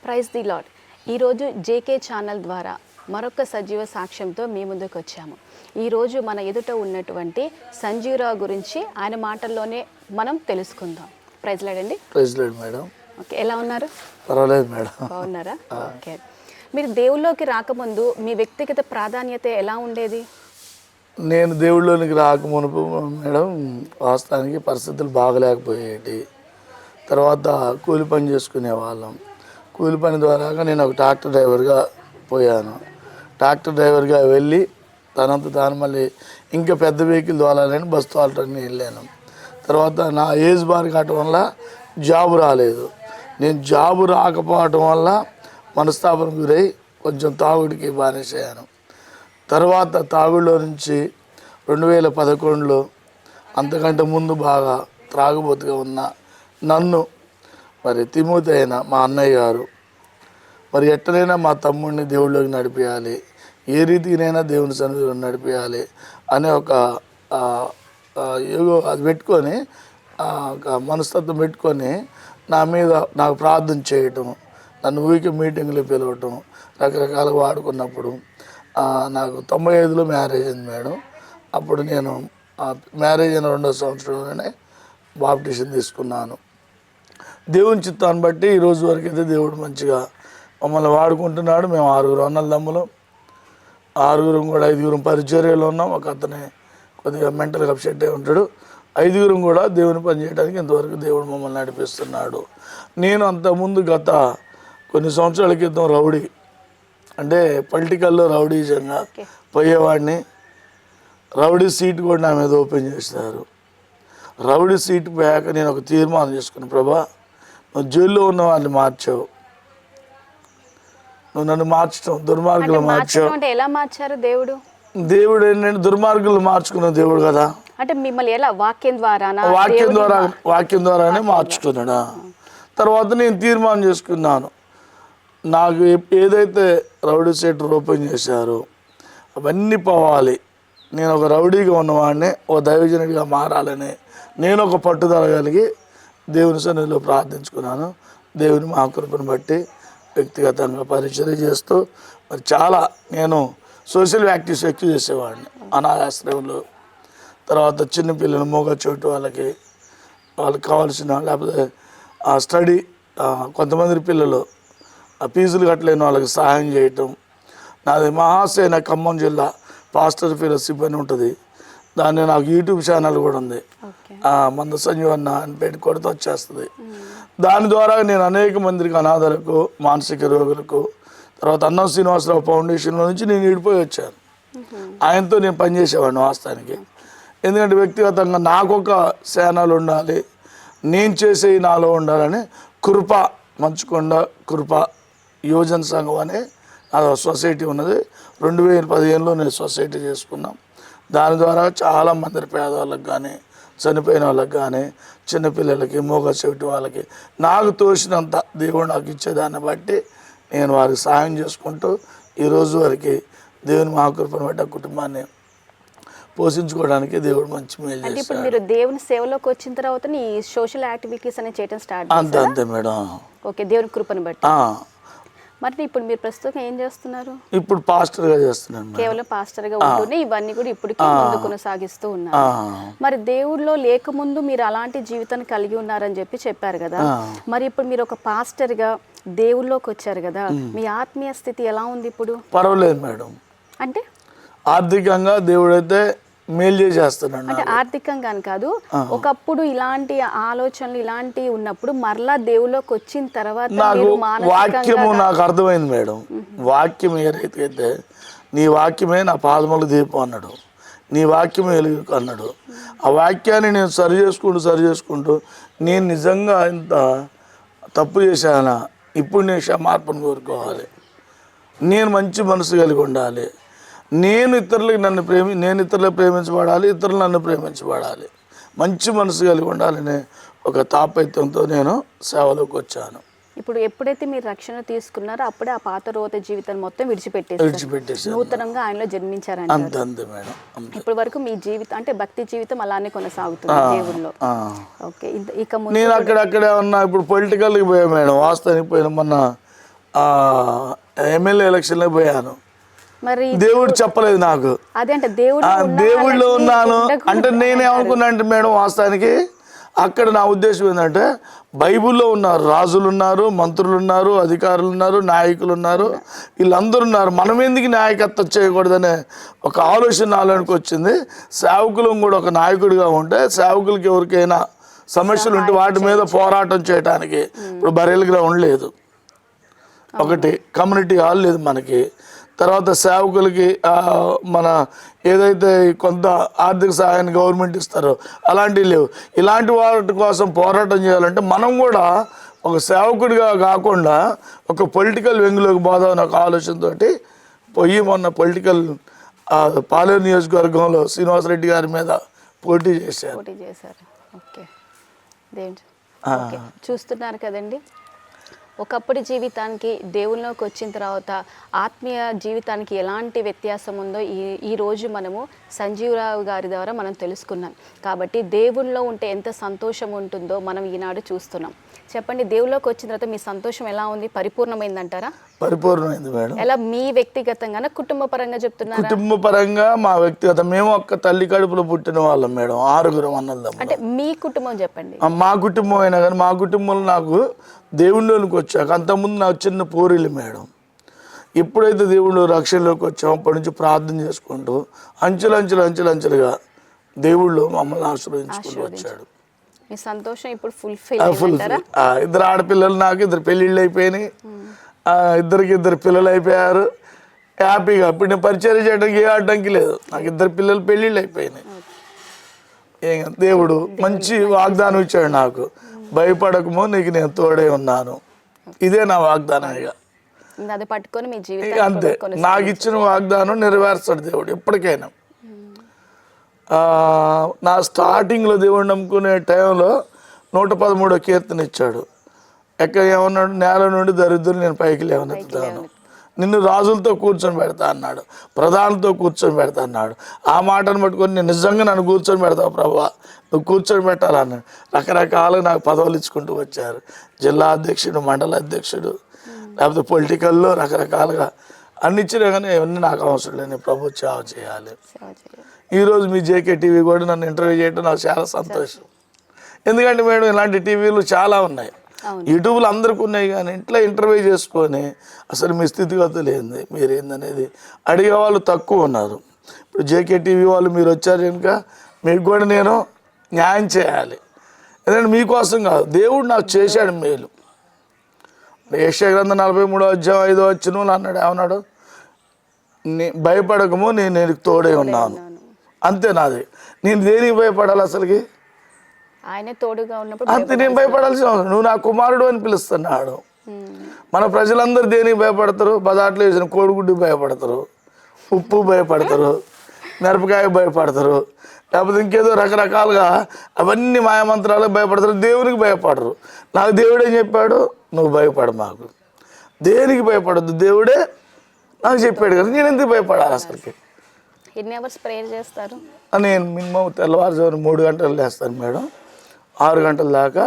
Praise the Lord. ఈరోజు JK channel ద్వారా మరొక సజీవ సాక్ష్యంతో మీ ముందుకు వచ్చాము. ఈరోజు మన ఎదుట ఉన్నటువంటి సంజీవరావు గురించి ఆయన మాటల్లోనే మనం తెలుసుకుందాం. ప్రైజ్ లార్డ్ అండి. Praise Lord madam. ఓకే, ఎలా ఉన్నారు? పర్వాలేదు మేడం. బాగున్నారా? ఓకే. మీరు దేవుళ్ళలోకి రాకముందు మీ వ్యక్తిగత ప్రాధాన్యత ఎలా ఉండేది? నేను దేవుళ్ళలోనికి రాకమునుపు మేడం వాస్తవానికి పరిస్థితులు బాగలేకపోయేటి. తర్వాత కూలి పని చేసుకునే వాళ్ళం. కూలి పని ద్వారా నేను ఒక ట్రాక్టర్ డ్రైవర్గా పోయాను. ట్రాక్టర్ డ్రైవర్గా వెళ్ళి తనంత తాను మళ్ళీ ఇంకా పెద్ద వెహికల్ తోలాలని బస్ తోలటానికి వెళ్ళాను. తర్వాత నా ఏజ్ బార్ కావటం వల్ల జాబు రాలేదు. నేను జాబు రాకపోవటం వల్ల మనస్తాపం గురై కొంచెం తాగుడికి బానిసయ్యాను. తర్వాత తాగుడులో నుంచి 2011లో అంతకంటే ముందు బాగా త్రాగుబోతుగా ఉన్న నన్ను మరి తిమోతి అయిన మా అన్నయ్య గారు మరి ఎట్టనైనా మా తమ్ముడిని దేవుళ్ళలోకి నడిపించాలి, ఏ రీతికినైనా దేవుని సన్నిధిలో నడిపించాలి అనే ఒక యోగో అది పెట్టుకొని ఒక మనస్తత్వం పెట్టుకొని నా మీద నాకు ప్రార్థన చేయటం, నన్ను ఊరికి మీటింగ్లు పిలవటం రకరకాలుగా వాడుకున్నప్పుడు నాకు 95లో మ్యారేజ్ అయింది మేడం. అప్పుడు నేను మ్యారేజ్ అయిన 2వ సంవత్సరంలోనే బాప్టిజం తీసుకున్నాను. దేవుని చిత్తాన్ని బట్టి ఈరోజు వరకు అయితే దేవుడు మంచిగా మమ్మల్ని వాడుకుంటున్నాడు. మేము 6 అన్నదమ్ములు, 6 కూడా 5 పరిచర్యలో ఉన్నాం. ఒక అతనే కొద్దిగా మెంటల్గా అప్సెట్ అయి ఉంటాడు. 5 కూడా దేవుని పని చేయడానికి ఇంతవరకు దేవుడు మమ్మల్ని నడిపిస్తున్నాడు. నేను అంతకుముందు గత కొన్ని సంవత్సరాల క్రితం రౌడీ అంటే పొలిటికల్లో రౌడీజంగా పోయేవాడిని. రౌడీ సీట్ కూడా నా మీద ఓపెన్ చేశారు. రౌడీ సీట్ పోయాక నేను ఒక తీర్మానం చేసుకున్నాను, ప్రభా నువ్వు జైల్లో ఉన్న వాళ్ళని మార్చావు, నువ్వు నన్ను మార్చడం దుర్మార్గులు మార్చావు. ఎలా మార్చారు దేవుడు? దేవుడు ఏంటంటే దుర్మార్గులు మార్చుకున్న దేవుడు కదా. అంటే మిమ్మల్ని ఎలా? వాక్యం ద్వారానే మార్చుకున్నాడా. తర్వాత నేను తీర్మానం చేసుకున్నాను, నాకు ఏదైతే రౌడీ సీట్ ఓపెన్ చేశారో అవన్నీ పోవాలి, నేను ఒక రౌడీగా ఉన్నవాడిని ఓ దైవజనుడిగా మారాలని నేను ఒక పట్టుదల కలిగి దేవుని సన్నిధిలో ప్రార్థించుకున్నాను. దేవుని మా కృపను బట్టి వ్యక్తిగతంగా పరిచయం చేస్తూ మరి చాలా నేను సోషల్ యాక్టివిటీస్ ఎక్కువ చేసేవాడిని. అనాథాశ్రయంలో, తర్వాత చిన్నపిల్లలు మూగ చోటు వాళ్ళకి కావాల్సిన లేకపోతే స్టడీ కొంతమంది పిల్లలు ఫీజులు కట్టలేని వాళ్ళకి సహాయం చేయటం. నాది మహాసేన ఖమ్మం జిల్లా పాస్టర్ ఫెలోషిప్ అని ఉంటుంది. దాన్ని నాకు యూట్యూబ్ ఛానల్ కూడా ఉంది, మంద సంజీవన్న అని పెట్టి కొడితే వచ్చేస్తుంది. దాని ద్వారా నేను అనేక మందికి అనాథలకు, మానసిక రోగులకు, తర్వాత అన్నం శ్రీనివాసరావు ఫౌండేషన్లో నుంచి నేను విడిపోయి వచ్చాను. ఆయనతో నేను పనిచేసేవాడిని వాస్తవానికి. ఎందుకంటే వ్యక్తిగతంగా నాకొక ఛానల్ ఉండాలి, నేను చేసే నాలో ఉండాలని కృప మంచుకొండ కృప యువజన సంఘం అనే అది సొసైటీ ఉన్నది. 2015లో నేను సొసైటీ చేసుకున్నాం. దాని ద్వారా చాలామంది పేదవాళ్ళకి కానీ, చనిపోయిన వాళ్ళకి కానీ, చిన్నపిల్లలకి, మూగ చెవిటి వాళ్ళకి నాకు తోచినంత దేవుడు నాకు ఇచ్చేదాన్ని బట్టి నేను వారికి సహాయం చేసుకుంటూ ఈరోజు వరకు దేవుని మహాకృపను బట్టి ఆ కుటుంబాన్ని పోషించుకోవడానికి దేవుడు మంచి మేలు చేశాడు. ఇప్పుడు మీరు దేవుని సేవలోకి వచ్చిన తర్వాత ఈ సోషల్ యాక్టివిటీస్ అనేది చేయడం స్టార్ట్ అంతే మేడం. ఓకే, దేవుని కృపను బట్టి. మరి ఇప్పుడు మీరు ప్రస్తుతం ఏం చేస్తున్నారు? ఇప్పుడు పాస్టర్గా చేస్తున్నాను. కేవలం పాస్టర్గా ఉంటూనే ఇవన్నీ కూడా ఇప్పటికీ ముందు కొనసాగిస్తూ ఉన్నారు. మరి దేవుడిలో లేకముందు మీరు అలాంటి జీవితాన్ని కలిగి ఉన్నారని చెప్పారు కదా. మరి ఇప్పుడు మీరు ఒక పాస్టర్గా దేవుళ్ళలోకి వచ్చారు కదా, మీ ఆత్మీయ స్థితి ఎలా ఉంది ఇప్పుడు? పర్వాలేదు మేడం. అంటే ఆర్థికంగా దేవుడైతే మేలు చేసేస్తున్నాడు. అంటే ఆర్థికంగా కాదు, ఒకప్పుడు ఇలాంటి ఆలోచనలు ఇలాంటివి ఉన్నప్పుడు మరలా దేవుళ్ళకి వచ్చిన తర్వాత నాకు వాక్యము నాకు అర్థమైంది మేడం. వాక్యం ఏ రీతికైతే నీ వాక్యమే నా పాదముల దీపం అన్నాడు, నీ వాక్యమే వెలుగు అన్నాడు. ఆ వాక్యాన్ని నేను సరి చేసుకుంటూ నేను నిజంగా ఇంత తప్పు చేశానా, ఇప్పుడు నేను క్షమాపణ కోరుకోవాలి, నేను మంచి మనసు కలిగి ఉండాలి, నేను ఇతరులకు ప్రేమించబడాలి, ఇతరులు నన్ను ప్రేమించబడాలి, మంచి మనసు కలిగి ఉండాలనే ఒక తాపత్యంతో నేను సేవలోకి వచ్చాను. ఇప్పుడు ఎప్పుడైతే మీరు రక్షణ తీసుకున్నారో అప్పుడే ఆ పాత రోత జీవితాన్ని మొత్తం విడిచిపెట్టేసి నూతనంగా ఆయనలో జన్మించారంట. అంతే మేడం. ఇప్పటి వరకు మీ జీవితం అంటే భక్తి జీవితం అలానే కొనసాగుతుంది దేవుల్లో. ఓకే, ఇక నేను అక్కడక్కడే ఉన్నా. ఇప్పుడు పొలిటికల్కి పోయా మేడం. వాస్తవానికి పోయిన మొన్న ఎమ్మెల్యే ఎలక్షన్లో పోయాను. మరి దేవుడు చెప్పలేదు నాకు. అదేంటే దేవుడు దేవుళ్ళు ఉన్నాను అంటే నేనేమనుకున్నా అంటే మేడం, వాస్తవానికి అక్కడ నా ఉద్దేశం ఏంటంటే బైబిల్లో ఉన్నారు, రాజులు ఉన్నారు, మంత్రులు ఉన్నారు, అధికారులు ఉన్నారు, నాయకులు ఉన్నారు, వీళ్ళందరూ ఉన్నారు. మనం ఎందుకు నాయకత్వం చేయకూడదనే ఒక ఆలోచన నాలోనికి వచ్చింది. సేవకులం కూడా ఒక నాయకుడిగా ఉంటే సేవకులకి ఎవరికైనా సమస్యలు ఉంటే వాటి మీద పోరాటం చేయడానికి, ఇప్పుడు బరేల్ గ్రౌండ్ లేదు, ఒకటి కమ్యూనిటీ హాల్ లేదు మనకి, తర్వాత సేవకులకి మన ఏదైతే కొంత ఆర్థిక సహాయాన్ని గవర్నమెంట్ ఇస్తారో అలాంటివి లేవు. ఇలాంటి వాటి కోసం పోరాటం చేయాలంటే మనం కూడా ఒక సేవకుడిగా కాకుండా ఒక పొలిటికల్ వెంగులోకి పోదామని ఒక ఆలోచనతో పోయి మొన్న పొలిటికల్ పాలేరు నియోజకవర్గంలో శ్రీనివాసరెడ్డి గారి మీద పోటీ చేశారు. ఓకే. ఓకే, చూస్తున్నారు కదండి, ఒకప్పటి జీవితానికి దేవుళ్ళలోకి వచ్చిన తర్వాత ఆత్మీయ జీవితానికి ఎలాంటి వ్యత్యాసం ఉందో ఈ రోజు మనము సంజీవరావు గారి ద్వారా మనం తెలుసుకున్నాం. కాబట్టి దేవుళ్ళలో ఉంటే ఎంత సంతోషం ఉంటుందో మనం ఈనాడు చూస్తున్నాం. చెప్పండి, దేవుళ్ళలోకి వచ్చిన తర్వాత మీ సంతోషం ఎలా ఉంది? పరిపూర్ణమైందంటారా? పరిపూర్ణమైంది మేడం. ఎలా, మీ వ్యక్తిగతంగా కుటుంబ పరంగా చెప్తున్నారు? కుటుంబ పరంగా మా వ్యక్తిగత, మేము ఒక్క తల్లి కడుపులో పుట్టిన వాళ్ళం మేడం, 6 అన్నదమ్ములు. అంటే మీ కుటుంబం చెప్పండి. మా కుటుంబం అయినా కానీ మా కుటుంబంలో నాకు దేవుళ్ళలోకి వచ్చాక, అంతకుముందు నాకు చిన్న పూరిలు మేడం. ఎప్పుడైతే దేవుళ్ళు రక్షణలోకి వచ్చామో అప్పటి నుంచి ప్రార్థన చేసుకుంటూ అంచెలుగా దేవుళ్ళు మమ్మల్ని ఆశీర్వదించుకుంటూ వచ్చాడు. మీ సంతోషం ఇప్పుడు ఫుల్ఫిల్. 2 ఆడపిల్లలు, నాకు 2 పెళ్ళిళ్ళు అయిపోయినాయి, 2 పిల్లలు అయిపోయారు హ్యాపీగా. ఇప్పుడు నేను పరిచయం చేయడానికి ఏ అడ్డంకి లేదు, నాకు 2 పిల్లలు పెళ్ళిళ్ళు అయిపోయినాయి. దేవుడు మంచి వాగ్దానం ఇచ్చాడు నాకు, భయపడకము నీకు నేను తోడే ఉన్నాను. ఇదే నా వాగ్దానం. ఇక అది పట్టుకొని మీ జీవితం అంతే, నాకు ఇచ్చిన వాగ్దానం నెరవేర్చాడు దేవుడు ఎప్పటికైనా. నా స్టార్టింగ్లో దేవుడు నమ్ముకునే టైంలో 113వ కీర్తన ఇచ్చాడు. ఎక్కడ ఏమన్నాడు, నేల నుండి దరిద్రులు నేను పైకి లేవనెత్తుతాను, నిన్ను రాజులతో కూర్చొని పెడతా అన్నాడు, ప్రధానులతో కూర్చొని పెడతా అన్నాడు. ఆ మాటను పట్టుకొని నేను నిజంగా నన్ను కూర్చొని పెడతావు ప్రభువా, నువ్వు కూర్చొని పెట్టాలన్నాడు. రకరకాలుగా నాకు పదవులు ఇచ్చుకుంటూ వచ్చారు, జిల్లా అధ్యక్షుడు, మండల అధ్యక్షుడు, లేకపోతే పొలిటికల్లో రకరకాలుగా అన్ని ఇచ్చినా కానీ ఇవన్నీ నాకు అవసరం లేని ప్రభు సేవ చేయాలి. ఈరోజు మీ జేకే టీవీ కూడా నన్ను ఇంటర్వ్యూ చేయడం నాకు చాలా సంతోషం. ఎందుకంటే మేడం ఇలాంటి టీవీలు చాలా ఉన్నాయి, యూట్యూబ్లో అందరికీ ఉన్నాయి, కానీ ఇంట్లో ఇంటర్వ్యూ చేసుకొని అసలు మీ స్థితిగతులు ఏంది, మీరేందనేది అడిగే వాళ్ళు తక్కువ ఉన్నారు. ఇప్పుడు జేకే టీవీ వాళ్ళు మీరు వచ్చారు కనుక మీకు కూడా నేను న్యాయం చేయాలి. ఎందుకంటే మీకోసం కాదు, దేవుడు నాకు చేశాడు మేలు. యెషయా గ్రంథం 43వ అధ్యాయం 5వ వచనం అన్నాడు, ఏమన్నాడు, భయపడకము నేను నీకు తోడే ఉన్నాను. అంతే, నాది. నేను దేనికి భయపడాలి అసలుకి? ఆయనే తోడుగా ఉన్నప్పుడు అంతే, నేను భయపడాల్సిన అవసరం. నువ్వు నా కుమారుడు అని పిలుస్తున్నాడు. మన ప్రజలందరూ దేనికి భయపడతారు? బజార్లో వేసిన కోడిగుడ్డుకి భయపడతారు, ఉప్పు భయపడతారు, మిరపకాయ భయపడతారు, లేకపోతే ఇంకేదో రకరకాలుగా అవన్నీ మాయమంత్రాలకు భయపడతారు, దేవునికి భయపడరు. నాకు దేవుడు ఏం చెప్పాడు, నువ్వు భయపడ, మాకు దేనికి భయపడద్దు, దేవుడే నాకు చెప్పాడు కదా, నేను ఎందుకు భయపడాలి అసలుకి? ఎన్ని అవర్స్ ప్రేయర్ చేస్తారు? నేను మినిమం తెల్లవారుజామున 3 గంటలు లేస్తాను మేడం, 6 గంటల దాకా